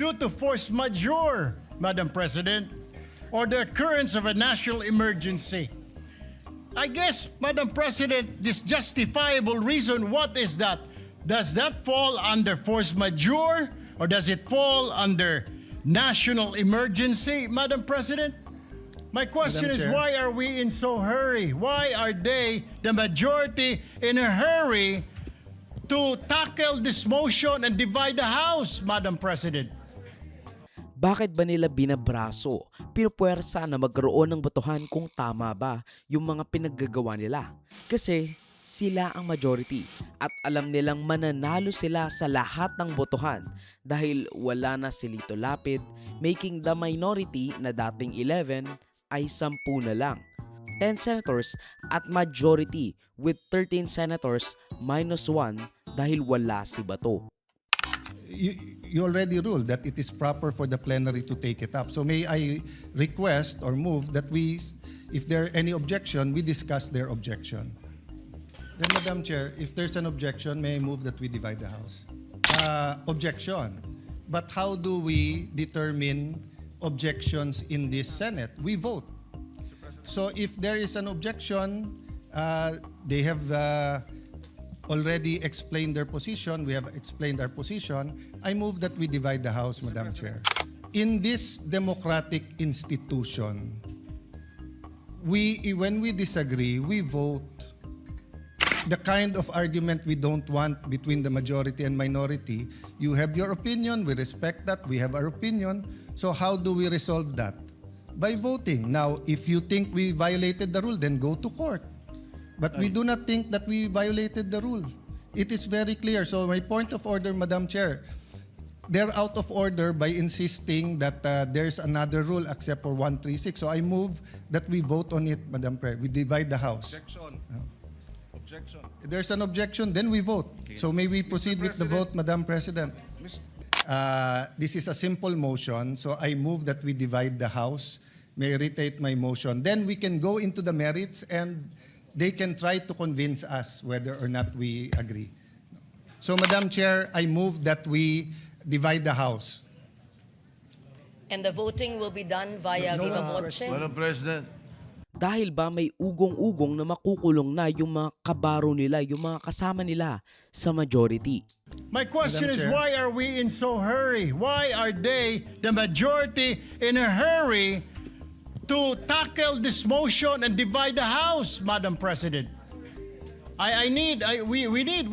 due to force majeure, Madam President, or the occurrence of a national emergency. I guess, Madam President, this justifiable reason, what is that? Does that fall under force majeure or does it fall under national emergency, Madam President? My question Madam is, Chair. why are we in so hurry? Why are they, the majority, in a hurry to tackle this motion and divide the House, Madam President? Bakit ba nila binabraso, pinupuwersa na magkaroon ng botohan kung tama ba yung mga pinaggagawa nila? Kasi sila ang majority at alam nilang mananalo sila sa lahat ng botohan dahil wala na si Lito Lapid, making the minority na dating 11 ay 10 na lang. 10 senators at majority with 13 senators minus 1 dahil wala si Bato. You already ruled that it is proper for the plenary to take it up. So may I request or move that we, if there are any objection, we discuss their objection. Then, Madam Chair, if there's an objection, may I move that we divide the House? Objection. But how do we determine objections in this Senate? We vote. So if there is an objection, they have already explained their position. We have explained our position. I move that we divide the House, Madam Chair. In this democratic institution, when we disagree, we vote. The kind of argument we don't want between the majority and minority, you have your opinion, we respect that, we have our opinion. So how do we resolve that? By voting. Now, if you think we violated the rule, then go to court. But we do not think that we violated the rule. It is very clear. So my point of order, Madam Chair, they're out of order by insisting that there's another rule except for 136. So I move that we vote on it, Madam Chair. We divide the House. Objection. Objection. If there's an objection, then we vote. So may we proceed with the vote, Madam President? This is a simple motion, so I move that we divide the House. May I reiterate my motion. Then we can go into the merits and they can try to convince us whether or not we agree. So, Madam Chair, I move that we divide the House. And the voting will be done via viva voce? Madam President. Dahil ba may ugong-ugong na makukulong na yung mga kabaro nila, yung mga kasama nila sa majority? My question Madam is, Chair. why are we in so hurry? Why are they, the majority, in a hurry to tackle this motion and divide the House, Madam President? We need